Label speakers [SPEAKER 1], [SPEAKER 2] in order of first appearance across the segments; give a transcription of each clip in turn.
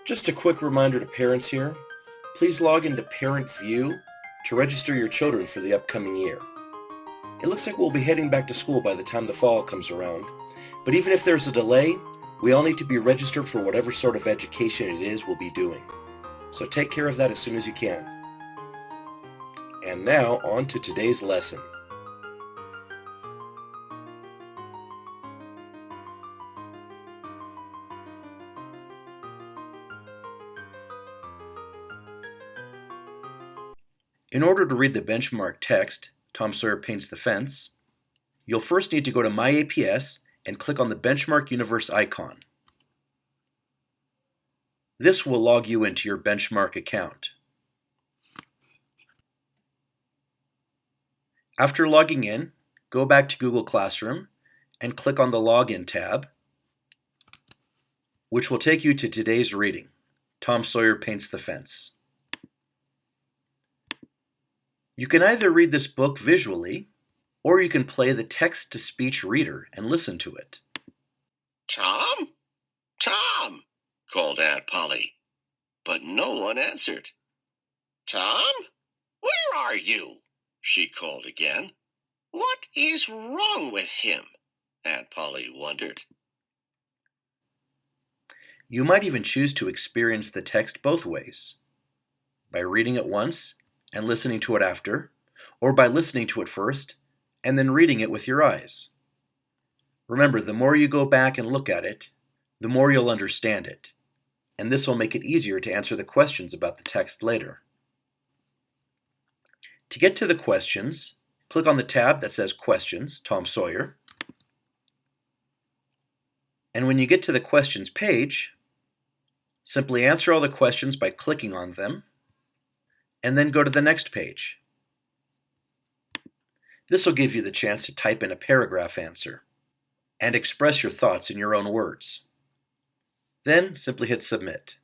[SPEAKER 1] Just a quick reminder to parents here. Please log into Parent View to register your children for the upcoming year. It looks like we'll be heading back to school by the time the fall comes around, but even if there's a delay, we all need to be registered for whatever sort of education it is we'll be doing. So take care of that as soon as you can. And now, on to today's lesson. In order to read the benchmark text, Tom Sawyer Paints the Fence, you'll first need to go to My APS and click on the Benchmark Universe icon. This will log you into your Benchmark account. After logging in, go back to Google Classroom and click on the Login tab, which will take you to today's reading, Tom Sawyer Paints the Fence. You can either read this book visually, or you can play the text-to-speech reader and listen to it.
[SPEAKER 2] Tom? Tom, called Aunt Polly, but no one answered. Tom? Where are you? She called again. What is wrong with him? Aunt Polly wondered.
[SPEAKER 1] You might even choose to experience the text both ways, by reading it once and listening to it after, or by listening to it first and then reading it with your eyes. Remember, the more you go back and look at it, the more you'll understand it, and this will make it easier to answer the questions about the text later. To get to the questions, click on the tab that says Questions, Tom Sawyer, and when you get to the questions page, simply answer all the questions by clicking on them, and then go to the next page. This will give you the chance to type in a paragraph answer and express your thoughts in your own words. Then simply hit Submit.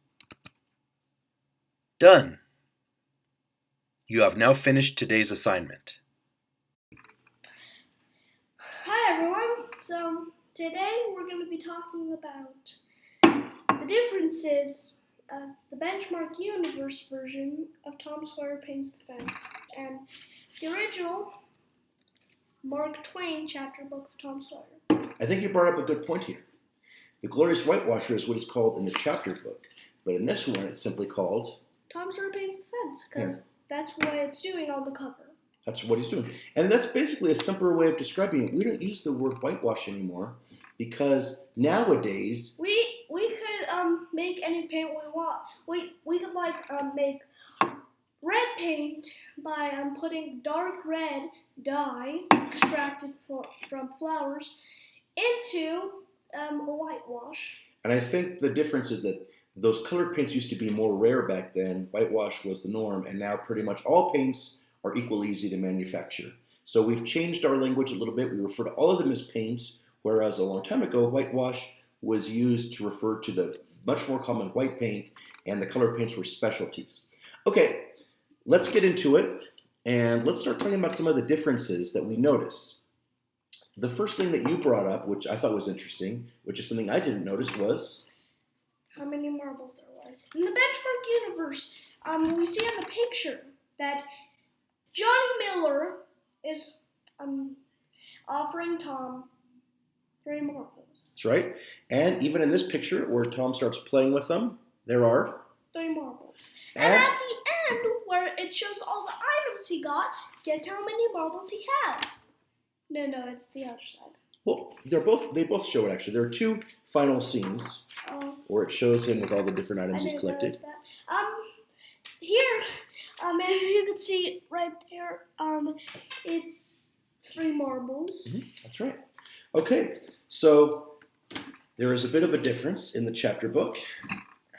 [SPEAKER 1] Done! You have now finished today's assignment.
[SPEAKER 3] Hi everyone! So today we're going to be talking about the differences of the Benchmark Universe version of Tom Sawyer Paints the Fence and the original Mark Twain chapter book of Tom Sawyer.
[SPEAKER 4] I think you brought up a good point here. The Glorious Whitewasher is what it's called in the chapter book, but in this one it's simply called
[SPEAKER 3] Tom Sawyer Paints the Fence, because that's what it's doing on the cover.
[SPEAKER 4] That's what he's doing. And that's basically a simpler way of describing it. We don't use the word whitewash anymore because nowadays
[SPEAKER 3] We could make any paint we want. We could make red paint by putting dark red dye extracted from flowers into a whitewash.
[SPEAKER 4] and I think the difference is that those colored paints used to be more rare back then. Whitewash was the norm, and now pretty much all paints are equally easy to manufacture. So we've changed our language a little bit. We refer to all of them as paints, whereas a long time ago, whitewash was used to refer to the much more common white paint, and the colored paints were specialties. Okay, let's get into it, and let's start talking about some of the differences that we notice. The first thing that you brought up, which I thought was interesting, which is something I didn't notice, was
[SPEAKER 3] how many marbles there was. In the Benchmark universe, we see in the picture that Johnny Miller is offering Tom 3 marbles.
[SPEAKER 4] that's right. And even in this picture, where Tom starts playing with them, there are
[SPEAKER 3] 3 marbles. And at the end, where it shows all the items he got, guess how many marbles he has? No, it's the other side.
[SPEAKER 4] well, they both show it actually. There are 2 final scenes where it shows him with all the different items he's collected.
[SPEAKER 3] Notice that. Here, if you can see right there, it's 3 marbles.
[SPEAKER 4] That's right. Okay, so there is a bit of a difference in the chapter book.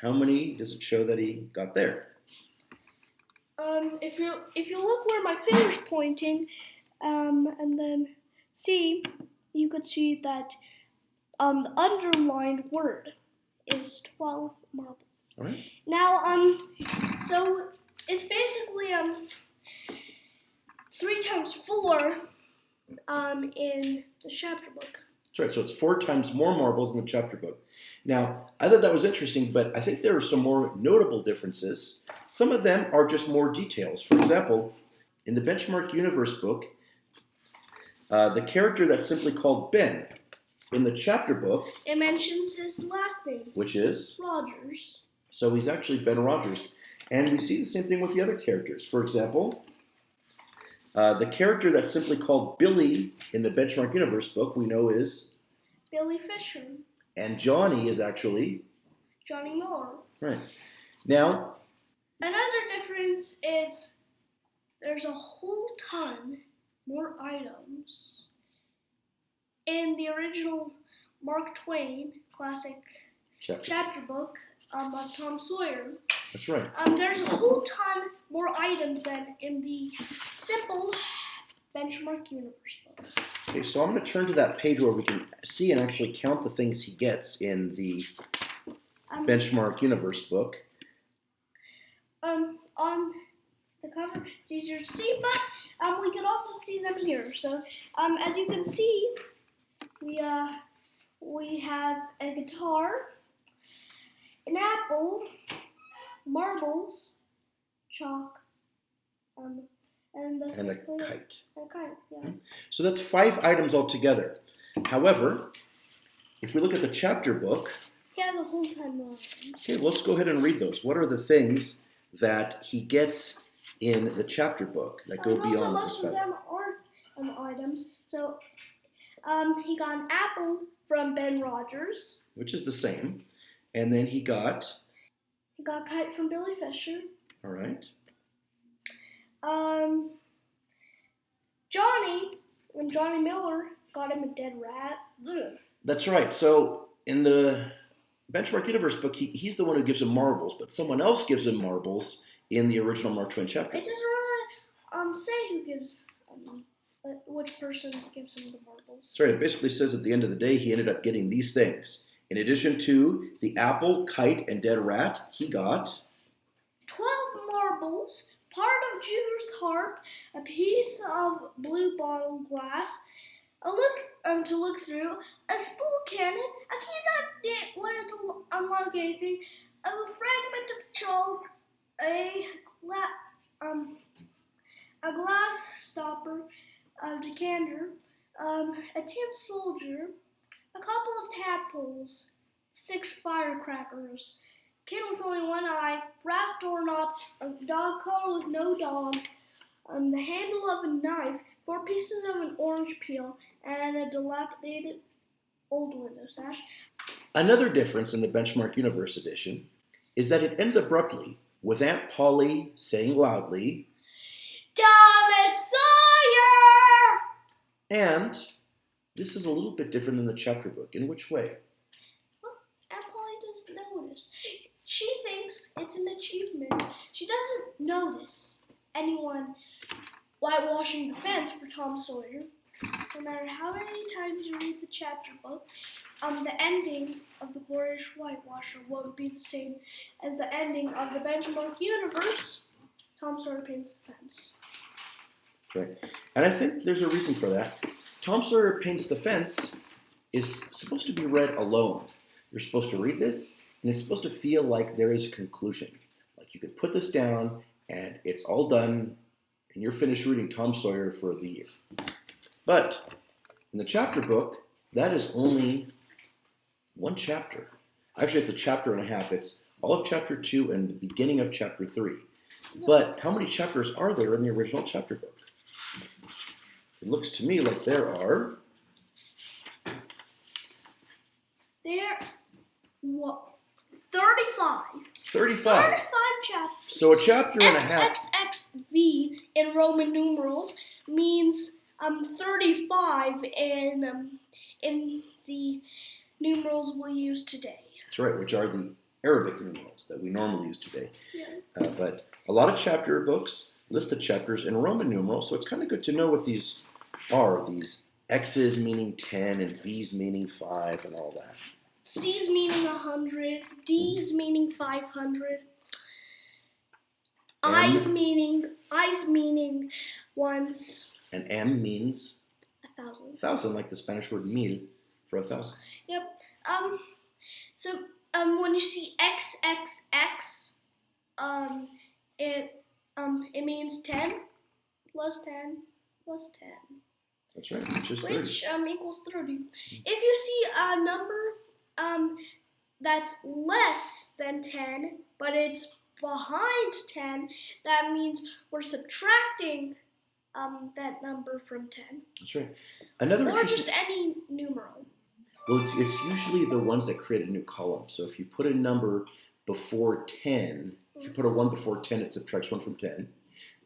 [SPEAKER 4] How many does it show that he got there?
[SPEAKER 3] If you look where my finger's pointing, and then see, you could see that the underlined word is 12 marbles.
[SPEAKER 4] All right.
[SPEAKER 3] Now, so it's basically 3 times 4 in the chapter book.
[SPEAKER 4] That's right. So it's 4 times more marbles in the chapter book. Now, I thought that was interesting, but I think there are some more notable differences. Some of them are just more details. For example, in the Benchmark Universe book, the character that's simply called Ben, in the chapter book,
[SPEAKER 3] it mentions his last name,
[SPEAKER 4] which is
[SPEAKER 3] Rogers.
[SPEAKER 4] So he's actually Ben Rogers. And we see the same thing with the other characters. For example, the character that's simply called Billy in the Benchmark Universe book we know is
[SPEAKER 3] Billy Fisher.
[SPEAKER 4] And Johnny is actually
[SPEAKER 3] Johnny Miller.
[SPEAKER 4] Right. Now,
[SPEAKER 3] another difference is there's a whole ton more items in the original Mark Twain classic chapter book of Tom Sawyer.
[SPEAKER 4] That's right.
[SPEAKER 3] There's a whole ton more items than in the simple Benchmark Universe book.
[SPEAKER 4] Okay, so I'm going to turn to that page where we can see and actually count the things he gets in the Benchmark Universe book.
[SPEAKER 3] On the cover, it's easier to see, but we can also see them here. So, as you can see, we have a guitar, an apple, marbles, chalk, and
[SPEAKER 4] a kite.
[SPEAKER 3] A kite, yeah.
[SPEAKER 4] So that's 5 items altogether. However, if we look at the chapter book,
[SPEAKER 3] he has a whole ton more items.
[SPEAKER 4] Okay, let's go ahead and read those. What are the things that he gets in the chapter book that go beyond
[SPEAKER 3] also,
[SPEAKER 4] the
[SPEAKER 3] most of them aren't items. So, he got an apple from Ben Rogers,
[SPEAKER 4] which is the same, and then he got
[SPEAKER 3] a kite from Billy Fisher.
[SPEAKER 4] All right.
[SPEAKER 3] Johnny Miller got him a dead rat. Ugh.
[SPEAKER 4] That's right. So in the Benchmark Universe book, he's the one who gives him marbles, but someone else gives him marbles in the original Mark Twain chapter.
[SPEAKER 3] It doesn't really say who gives, which person gives him the marbles.
[SPEAKER 4] That's right. It basically says at the end of the day, he ended up getting these things. In addition to the apple, kite, and dead rat, he got
[SPEAKER 3] 12 marbles, part of Jupiter's harp, a piece of blue bottle glass, to look through, a spool cannon, a key that didn't want to unlock anything, a fragment of chalk, a glass stopper, a decanter, a tin soldier, a couple of tadpoles, 6 firecrackers, kid with only one eye, brass doorknob, a dog collar with no dog, the handle of a knife, 4 pieces of an orange peel, and a dilapidated old window sash.
[SPEAKER 4] Another difference in the Benchmark Universe edition is that it ends abruptly with Aunt Polly saying loudly,
[SPEAKER 3] Thomas Sawyer!
[SPEAKER 4] And this is a little bit different than the chapter book. In which way?
[SPEAKER 3] Well, Aunt Polly doesn't notice. She thinks it's an achievement. She doesn't notice anyone whitewashing the fence for Tom Sawyer. No matter how many times you read the chapter book, the ending of the Glorious Whitewasher won't be the same as the ending of the Benchmark Universe. Tom Sawyer paints the fence.
[SPEAKER 4] Right. And I think there's a reason for that. Tom Sawyer Paints the Fence is supposed to be read alone. You're supposed to read this, and it's supposed to feel like there is a conclusion. Like you could put this down, and it's all done, and you're finished reading Tom Sawyer for the year. But in the chapter book, that is only one chapter. Actually, it's a chapter and a half. It's all of chapter 2 and the beginning of chapter 3. But how many chapters are there in the original chapter book? It looks to me like there are...
[SPEAKER 3] There, what? 35.
[SPEAKER 4] 35.
[SPEAKER 3] 35 chapters.
[SPEAKER 4] So a chapter and a half.
[SPEAKER 3] XXXV in Roman numerals means 35 in the numerals we use today.
[SPEAKER 4] That's right, which are the Arabic numerals that we normally use today.
[SPEAKER 3] Yeah.
[SPEAKER 4] But a lot of chapter books list the chapters in Roman numerals, so it's kind of good to know what these are. These X's meaning 10 and V's meaning 5 and all that.
[SPEAKER 3] C's meaning 100, D's meaning 500, I's meaning ones.
[SPEAKER 4] And M means
[SPEAKER 3] 1,000.
[SPEAKER 4] 1,000, like the Spanish word mil. for 1,000.
[SPEAKER 3] Yep. So when you see XXX, it means 10 plus 10 plus 10.
[SPEAKER 4] That's right, which is 30.
[SPEAKER 3] Which equals 30. If you see a number that's less than 10, but it's behind 10, that means we're subtracting that number from 10.
[SPEAKER 4] That's right. Another
[SPEAKER 3] Or just any numeral.
[SPEAKER 4] Well, it's usually the ones that create a new column. So if you put a number before 10, if you put a 1 before 10, it subtracts 1 from 10.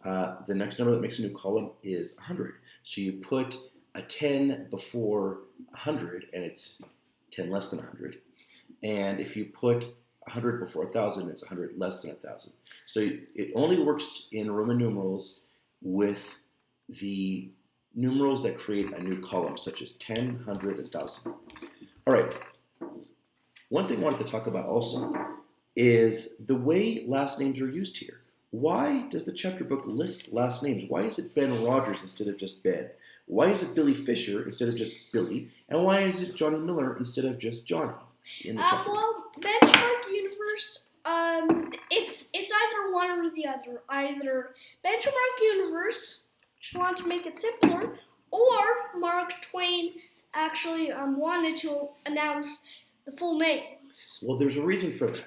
[SPEAKER 4] The next number that makes a new column is 100. So you put a 10 before 100, and it's 10 less than 100. And if you put 100 before 1,000, it's 100 less than 1,000. So it only works in Roman numerals with the numerals that create a new column, such as 10, 100, and 1,000. All right. One thing I wanted to talk about also is the way last names are used here. Why does the chapter book list last names? Why is it Ben Rogers instead of just Ben? Why is it Billy Fisher instead of just Billy? And why is it Johnny Miller instead of just Johnny in the chapter?
[SPEAKER 3] Well, Benchmark Universe, it's either one or the other. Either Benchmark Universe, just want to make it simpler, or Mark Twain actually wanted to announce the full names.
[SPEAKER 4] Well, there's a reason for that.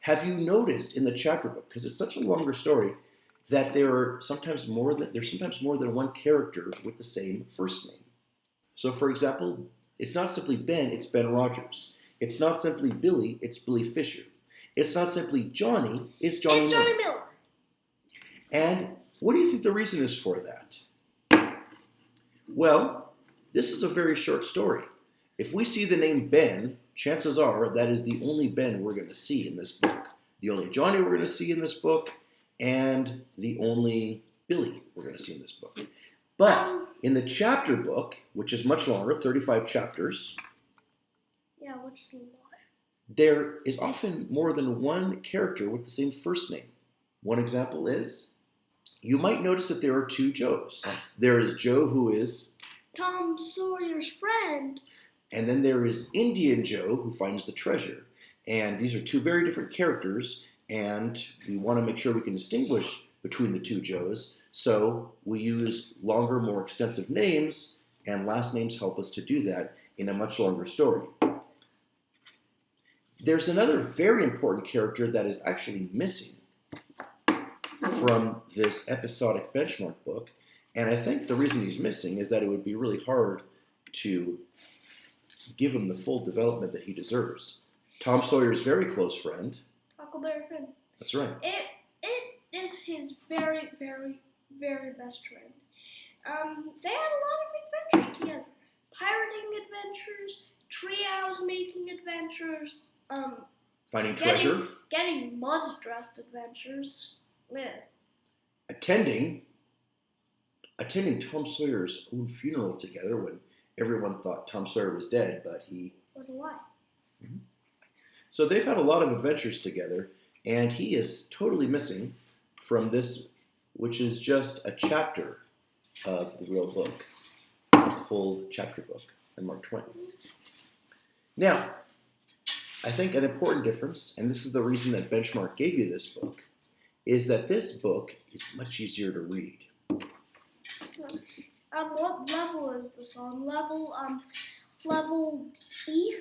[SPEAKER 4] Have you noticed in the chapter book, because it's such a longer story, that there's sometimes more than one character with the same first name? So, for example, it's not simply Ben, it's Ben Rogers. It's not simply Billy, it's Billy Fisher. It's not simply Johnny, it's Johnny Miller.
[SPEAKER 3] Johnny Miller.
[SPEAKER 4] And what do you think the reason is for that? Well, this is a very short story. If we see the name Ben, chances are that is the only Ben we're going to see in this book. The only Johnny we're going to see in this book, and the only Billy we're going to see in this book. But in the chapter book, which is much longer, 35 chapters,
[SPEAKER 3] which is a lot.
[SPEAKER 4] There is often more than one character with the same first name. One example is, you might notice that there are two Joes. There is Joe, who is
[SPEAKER 3] Tom Sawyer's friend.
[SPEAKER 4] And then there is Indian Joe, who finds the treasure. And these are two very different characters, and we want to make sure we can distinguish between the two Joes. So we use longer, more extensive names, and last names help us to do that in a much longer story. There's another very important character that is actually missing from this episodic Benchmark book, and I think the reason he's missing is that it would be really hard to give him the full development that he deserves. Tom Sawyer's very close friend.
[SPEAKER 3] Huckleberry Finn.
[SPEAKER 4] That's right.
[SPEAKER 3] It is his very, very, very best friend. They had a lot of adventures together. Pirating adventures, treehouse making adventures,
[SPEAKER 4] Finding treasure.
[SPEAKER 3] Getting mud-dressed adventures. Yeah.
[SPEAKER 4] Attending Tom Sawyer's own funeral together when everyone thought Tom Sawyer was dead, but he
[SPEAKER 3] was alive.
[SPEAKER 4] Mm-hmm. So they've had a lot of adventures together, and he is totally missing from this, which is just a chapter of the real book, the full chapter book by Mark Twain. Now, I think an important difference, and this is the reason that Benchmark gave you this book, is that this book is much easier to read.
[SPEAKER 3] What level is this on? Level E?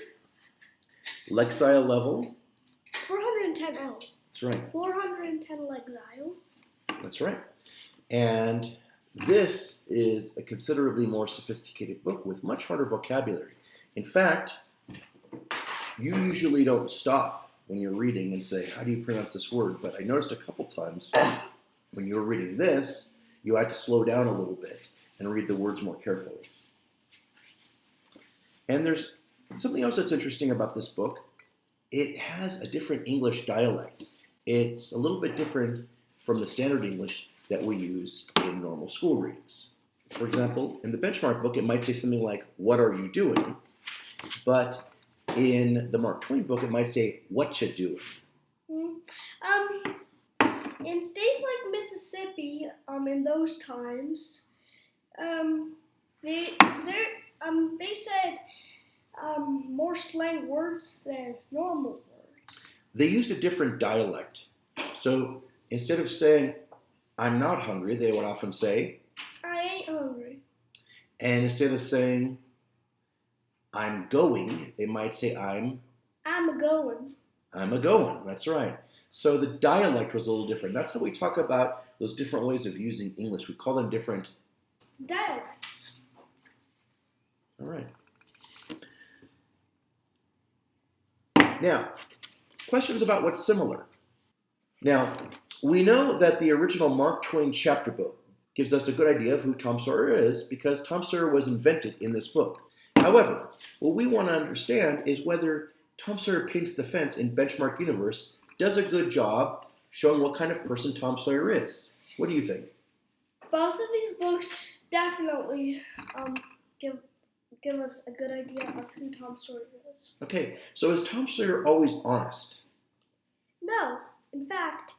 [SPEAKER 4] Lexile level?
[SPEAKER 3] 410 L.
[SPEAKER 4] That's right.
[SPEAKER 3] 410 Lexile.
[SPEAKER 4] That's right. And this is a considerably more sophisticated book with much harder vocabulary. In fact, you usually don't stop when you're reading and say, how do you pronounce this word? But I noticed a couple times when you were reading this, you had to slow down a little bit and read the words more carefully. And there's something else that's interesting about this book. It has a different English dialect. It's a little bit different from the standard English that we use in normal school readings. For example, in the Benchmark book, it might say something like, what are you doing? But in the Mark Twain book, it might say, what you doing?
[SPEAKER 3] In states like Mississippi, in those times, they said, more slang words than normal words.
[SPEAKER 4] They used a different dialect. So instead of saying, I'm not hungry, they would often say,
[SPEAKER 3] I ain't hungry.
[SPEAKER 4] and instead of saying, I'm going, they might say, I'm
[SPEAKER 3] a-going.
[SPEAKER 4] I'm a going. That's right. So the dialect was a little different. That's how we talk about those different ways of using English. We call them different
[SPEAKER 3] dialects.
[SPEAKER 4] All right. Now, questions about what's similar. Now, we know that the original Mark Twain chapter book gives us a good idea of who Tom Sawyer is because Tom Sawyer was invented in this book. However, what we want to understand is whether Tom Sawyer Paints the Fence in Benchmark Universe does a good job showing what kind of person Tom Sawyer is. What do you think?
[SPEAKER 3] Both of these books definitely give us a good idea of who Tom Sawyer is.
[SPEAKER 4] Okay, so is Tom Sawyer always honest?
[SPEAKER 3] No, in fact,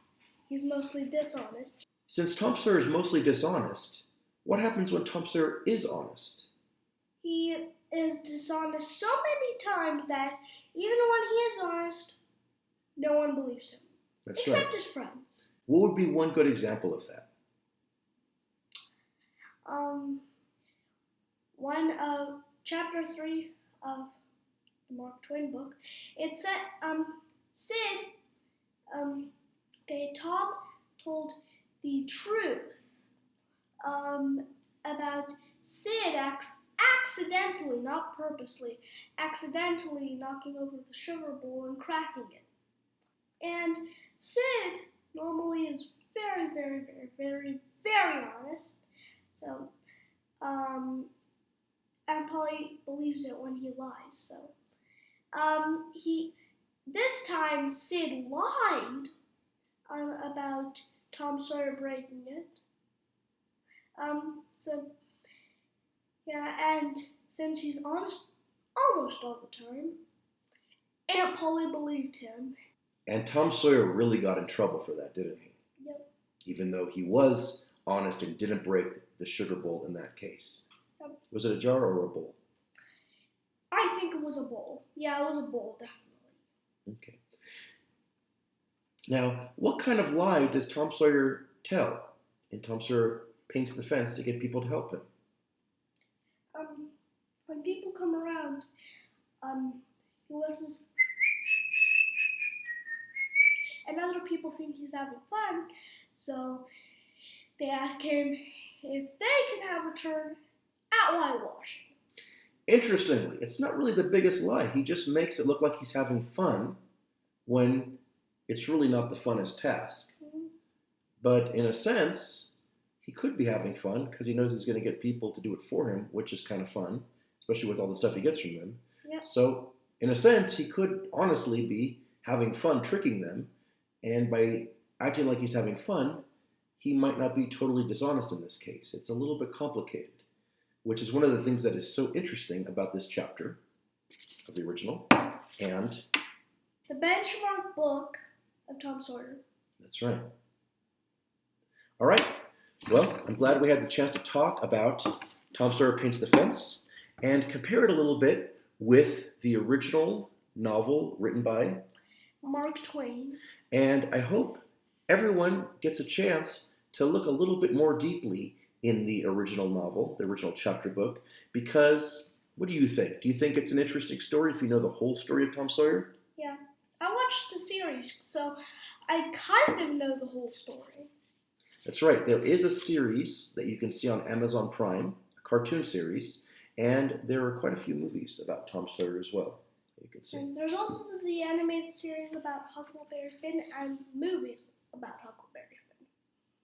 [SPEAKER 3] he's mostly dishonest.
[SPEAKER 4] Since Tom Sawyer is mostly dishonest, what happens when Tom Sawyer is honest?
[SPEAKER 3] He is dishonest so many times that even when he is honest, no one believes him.
[SPEAKER 4] That's
[SPEAKER 3] except
[SPEAKER 4] right.
[SPEAKER 3] his friends.
[SPEAKER 4] What would be one good example of that?
[SPEAKER 3] One of chapter 3 of the Mark Twain book, it said, Tom told the truth about Sid accidentally, not purposely, accidentally knocking over the sugar bowl and cracking it. And Sid normally is very, very, very, very, very honest. So, and Polly believes it when he lies. So, this time Sid lied about Tom Sawyer breaking it. And since he's honest almost all the time, Aunt Polly believed him.
[SPEAKER 4] And Tom Sawyer really got in trouble for that, didn't he?
[SPEAKER 3] Yep.
[SPEAKER 4] Even though he was honest and didn't break the sugar bowl in that case.
[SPEAKER 3] Yep.
[SPEAKER 4] Was it a jar or a bowl?
[SPEAKER 3] I think it was a bowl. Yeah, it was a bowl, definitely.
[SPEAKER 4] Okay. Now, what kind of lie does Tom Sawyer tell? And Tom Sawyer Paints the Fence to get people to help him.
[SPEAKER 3] When people come around, he listens, and other people think he's having fun, so they ask him if they can have a turn at whitewashing.
[SPEAKER 4] Interestingly, it's not really the biggest lie. He just makes it look like he's having fun when it's really not the funnest task.
[SPEAKER 3] Mm-hmm.
[SPEAKER 4] But in a sense, he could be having fun because he knows he's going to get people to do it for him, which is kind of fun, especially with all the stuff he gets from them.
[SPEAKER 3] Yep.
[SPEAKER 4] So, in a sense, he could honestly be having fun tricking them, and by acting like he's having fun, he might not be totally dishonest in this case. It's a little bit complicated, which is one of the things that is so interesting about this chapter of the original and
[SPEAKER 3] the Benchmark book of Tom Sawyer.
[SPEAKER 4] That's right. All right. Well, I'm glad we had the chance to talk about Tom Sawyer Paints the Fence and compare it a little bit with the original novel written by
[SPEAKER 3] Mark Twain.
[SPEAKER 4] And I hope everyone gets a chance to look a little bit more deeply in the original novel, the original chapter book, because what do you think? Do you think it's an interesting story if you know the whole story of Tom Sawyer?
[SPEAKER 3] Yeah. I watched the series, so I kind of know the whole story.
[SPEAKER 4] That's right. There is a series that you can see on Amazon Prime, a cartoon series, and there are quite a few movies about Tom Sawyer as well that you can see.
[SPEAKER 3] And there's also the animated series about Huckleberry Finn and movies about Huckleberry Finn.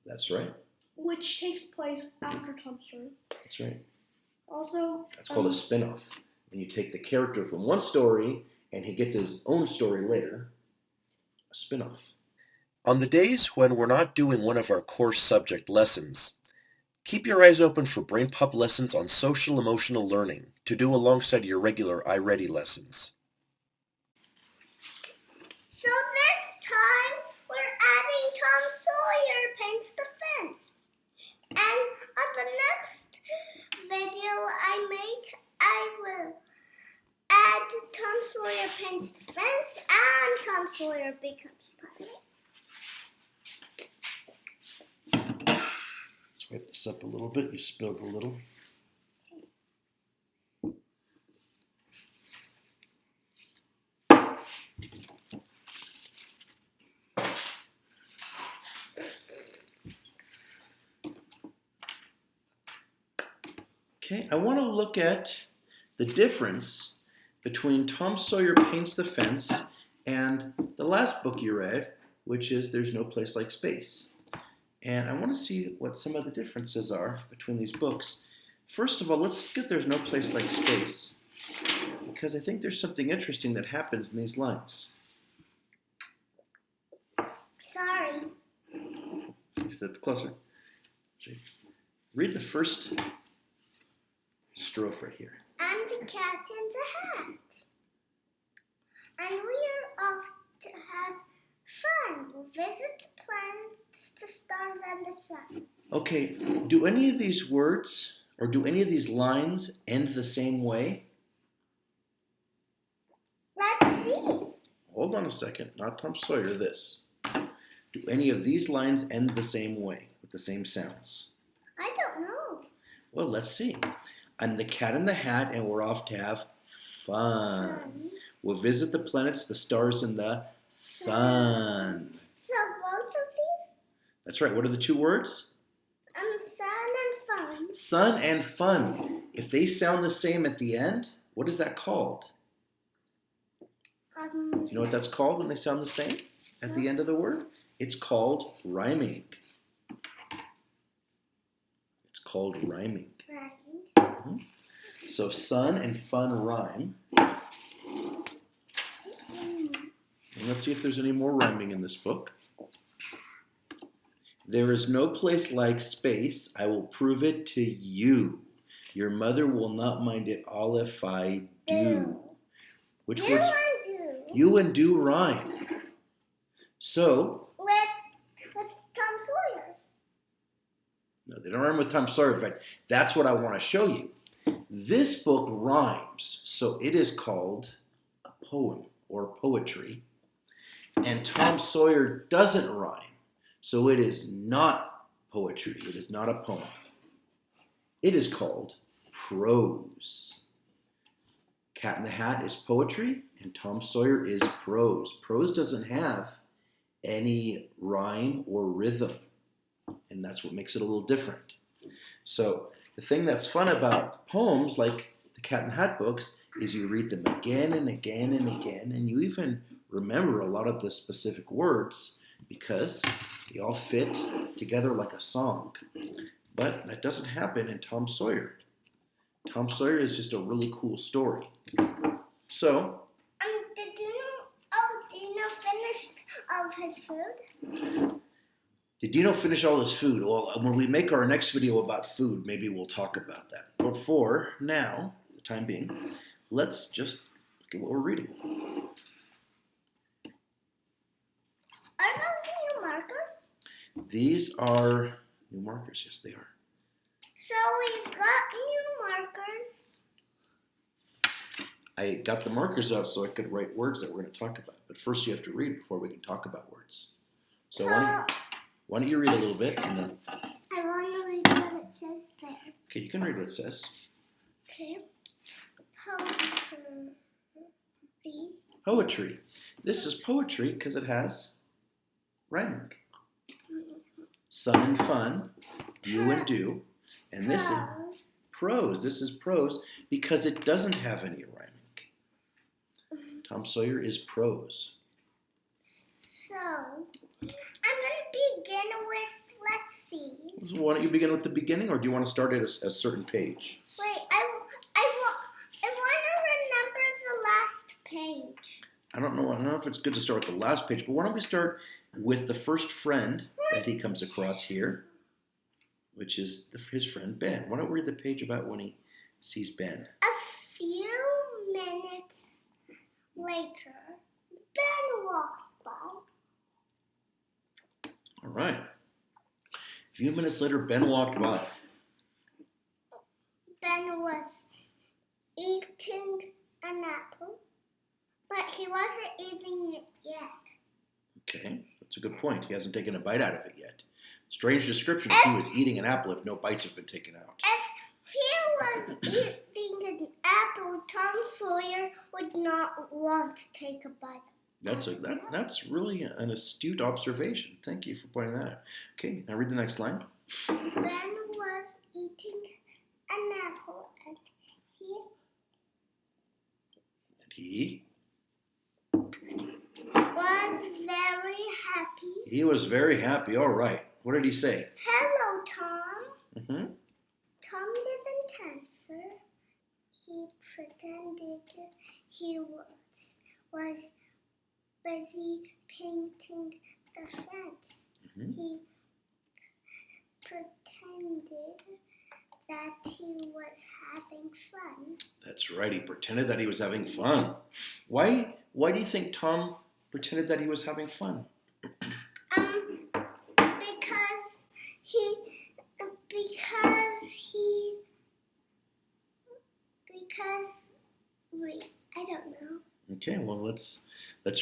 [SPEAKER 4] That's right.
[SPEAKER 3] Which takes place after Tom Sawyer.
[SPEAKER 4] That's right.
[SPEAKER 3] Also,
[SPEAKER 4] that's called a spin-off. And you take the character from one story and he gets his own story later. A spin-off.
[SPEAKER 1] On the days when we're not doing one of our course subject lessons, keep your eyes open for Brain Pop lessons on social emotional learning to do alongside your regular iReady lessons.
[SPEAKER 5] So this time, we're adding Tom Sawyer Paints the Fence. And on the next video I make, I will add Tom Sawyer paints the fence, and Tom Sawyer becomes pirate.
[SPEAKER 4] Let's wipe this up a little bit. You spilled a little. Okay, I want to look at the difference between Tom Sawyer Paints the Fence and the last book you read, which is There's No Place Like Space. And I want to see what some of the differences are between these books. First of all, let's get There's No Place Like Space, because I think there's something interesting that happens in these lines.
[SPEAKER 5] Sorry.
[SPEAKER 4] Sit closer. See. Read the first strophe right here.
[SPEAKER 5] I'm the cat in the hat. And we're off to have fun. We'll visit the planets, the stars, and the sun.
[SPEAKER 4] Okay, do any of these words or do any of these lines end the same way?
[SPEAKER 5] Let's see.
[SPEAKER 4] Hold on a second, not Tom Sawyer, this. Do any of these lines end the same way, with the same sounds?
[SPEAKER 5] I don't know.
[SPEAKER 4] Well, let's see. I'm the cat in the hat and we're off to have fun. We'll visit the planets, the stars, and the sun.
[SPEAKER 5] So both of these?
[SPEAKER 4] That's right. What are the two words?
[SPEAKER 5] Sun and fun.
[SPEAKER 4] Sun and fun. If they sound the same at the end, what is that called? Do you know what that's called when they sound the same at the end of the word? It's called rhyming. It's called rhyming.
[SPEAKER 5] Right.
[SPEAKER 4] So sun and fun rhyme. And let's see if there's any more rhyming in this book. There is no place like space. I will prove it to you. Your mother will not mind it all if I do. Which
[SPEAKER 5] You
[SPEAKER 4] words?
[SPEAKER 5] and do.
[SPEAKER 4] You and do rhyme. So,
[SPEAKER 5] With Tom Sawyer.
[SPEAKER 4] no, they don't rhyme with Tom Sawyer. In fact, that's what I want to show you. This book rhymes, so it is called a poem or poetry. And Tom Sawyer doesn't rhyme, so it is not poetry. It is not a poem. It is called prose. Cat in the Hat is poetry, and Tom Sawyer is prose. Prose doesn't have any rhyme or rhythm, and that's what makes it a little different. So the thing that's fun about poems like the Cat in the Hat books is you read them again and again and again, and you even remember a lot of the specific words because they all fit together like a song. But that doesn't happen in Tom Sawyer. Tom Sawyer is just a really cool story. So,
[SPEAKER 5] Did Dino finished all of his food?
[SPEAKER 4] did Dino finish all his food? Well, when we make our next video about food, maybe we'll talk about that. But for now, the time being, let's just look at what we're reading.
[SPEAKER 5] Are those new markers?
[SPEAKER 4] These are new markers. Yes, they are.
[SPEAKER 5] So we've got new markers.
[SPEAKER 4] I got the markers out so I could write words that we're going to talk about. But first you have to read before we can talk about words. So why don't you read a little bit and then...
[SPEAKER 5] I want to read what it says there.
[SPEAKER 4] Okay, you can read what it says.
[SPEAKER 5] Okay. Poetry.
[SPEAKER 4] Poetry. This is poetry because it has rhyming. Sun and fun, you and do. And this is prose. This is prose because it doesn't have any rhyming. Tom Sawyer is prose.
[SPEAKER 5] So, I'm going to begin with, let's see.
[SPEAKER 4] So why don't you begin with the beginning, or do you want to start at a certain page?
[SPEAKER 5] Wait, I want to remember the last page.
[SPEAKER 4] I don't know if it's good to start with the last page, but why don't we start with the first friend that he comes across here, which is his friend Ben. Why don't we read the page about when he sees Ben?
[SPEAKER 5] A few minutes later, Ben walked by.
[SPEAKER 4] All right. A few minutes later, Ben walked by.
[SPEAKER 5] Ben was eating an apple. But he wasn't eating it yet.
[SPEAKER 4] Okay, that's a good point. He hasn't taken a bite out of it yet. Strange description. He was eating an apple if no bites have been taken out.
[SPEAKER 5] If he was eating an apple, Tom Sawyer would not want to take a bite.
[SPEAKER 4] That's really an astute observation. Thank you for pointing that out. Okay, now read the next line.
[SPEAKER 5] Ben was eating an apple, and
[SPEAKER 4] he
[SPEAKER 5] was very happy.
[SPEAKER 4] He was very happy. All right. What did he say?
[SPEAKER 5] Hello, Tom.
[SPEAKER 4] Mm-hmm.
[SPEAKER 5] Tom didn't answer. He pretended he was busy painting the fence.
[SPEAKER 4] Mm-hmm.
[SPEAKER 5] He pretended that he was having fun.
[SPEAKER 4] That's right. He pretended that he was having fun. Why do you think Tom pretended that he was having fun?
[SPEAKER 5] I don't know.
[SPEAKER 4] Okay, well let's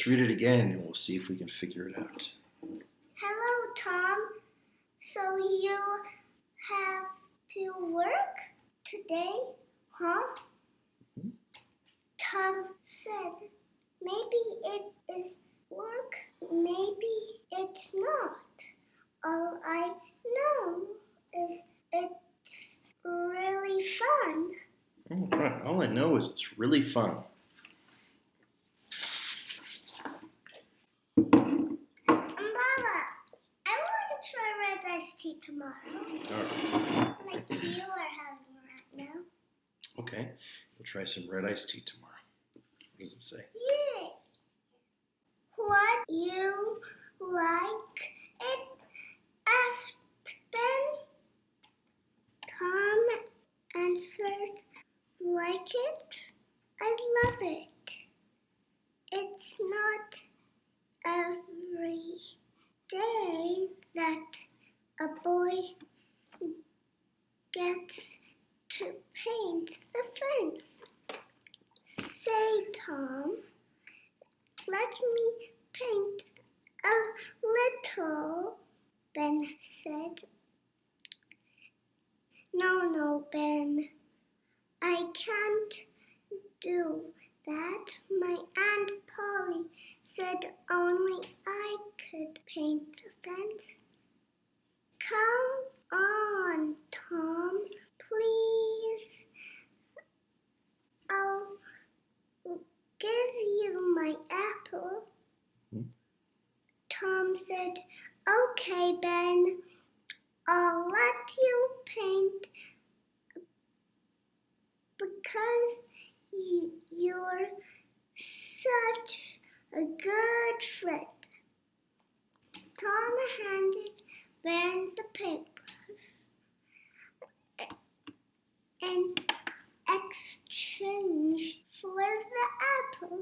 [SPEAKER 4] read it again and we'll see if we can figure it out.
[SPEAKER 5] Hello, Tom. So you have to work today, huh?
[SPEAKER 4] Mm-hmm.
[SPEAKER 5] Tom said, maybe it is work, maybe it's not. All I know is it's really fun.
[SPEAKER 4] Oh, right. All I know is it's really fun.
[SPEAKER 5] Mama, I want to try red iced tea tomorrow.
[SPEAKER 4] All right.
[SPEAKER 5] Like you are having right now.
[SPEAKER 4] Okay, we'll try some red iced tea tomorrow. What does it say?
[SPEAKER 5] Yay! What you like it? Asked Ben. Tom answered, like it? I love it. It's not every day that a boy gets to paint the fence. Say, Tom, let me paint a little, Ben said. No, Ben, I can't do that. My Aunt Polly said only I could paint the fence. Come on, Tom, please. I'll give you my apple. Tom said, okay, Ben, I'll let you paint because you're such a good friend. Tom handed Ben the paintbrush and exchanged for the apple.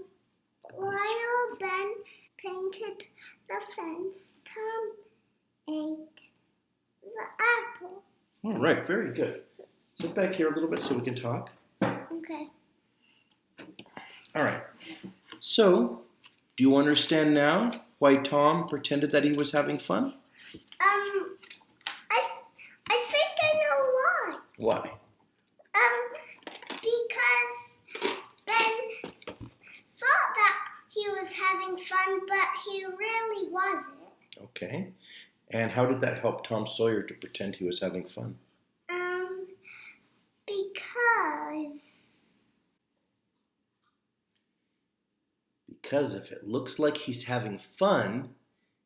[SPEAKER 5] While Ben painted the fence, Tom ate the apple.
[SPEAKER 4] All right, very good. Sit back here a little bit so we can talk.
[SPEAKER 5] Okay.
[SPEAKER 4] All right. So, do you understand now why Tom pretended that he was having fun?
[SPEAKER 5] I think I know why.
[SPEAKER 4] Why?
[SPEAKER 5] Because Ben thought that he was having fun, but he really wasn't.
[SPEAKER 4] Okay. And how did that help Tom Sawyer to pretend he was having fun? Because if it looks like he's having fun,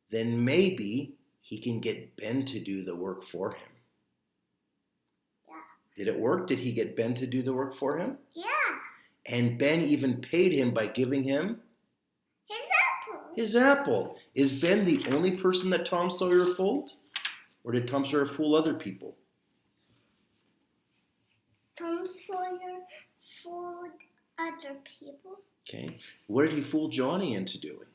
[SPEAKER 4] then maybe he can get Ben to do the work for him.
[SPEAKER 5] Yeah.
[SPEAKER 4] Did it work? Did he get Ben to do the work for him?
[SPEAKER 5] Yeah.
[SPEAKER 4] And Ben even paid him by giving him his apple. Is Ben the only person that Tom Sawyer fooled? Or did Tom Sawyer fool other people?
[SPEAKER 5] Tom Sawyer fooled other people.
[SPEAKER 4] Okay. What did he fool Johnny into doing?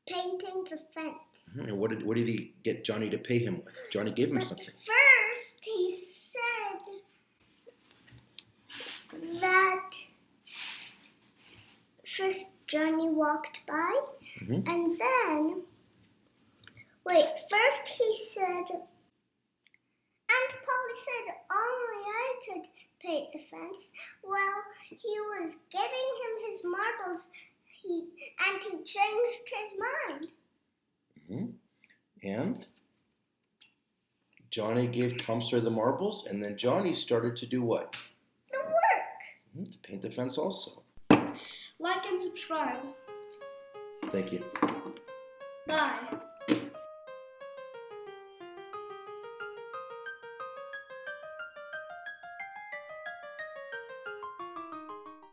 [SPEAKER 5] Painting the fence.
[SPEAKER 4] And what did he get Johnny to pay him with? Johnny gave him something.
[SPEAKER 5] First, he said that Johnny walked by,
[SPEAKER 4] Mhm.
[SPEAKER 5] and then, first he said, Aunt Polly said only I could paint the fence. Well, he was giving him his marbles, and he changed his mind.
[SPEAKER 4] Mhm. And Johnny gave Tom Sawyer the marbles, and then Johnny started to do what?
[SPEAKER 5] The work.
[SPEAKER 4] To paint the fence also.
[SPEAKER 3] Like and subscribe.
[SPEAKER 4] Thank you.
[SPEAKER 3] Bye.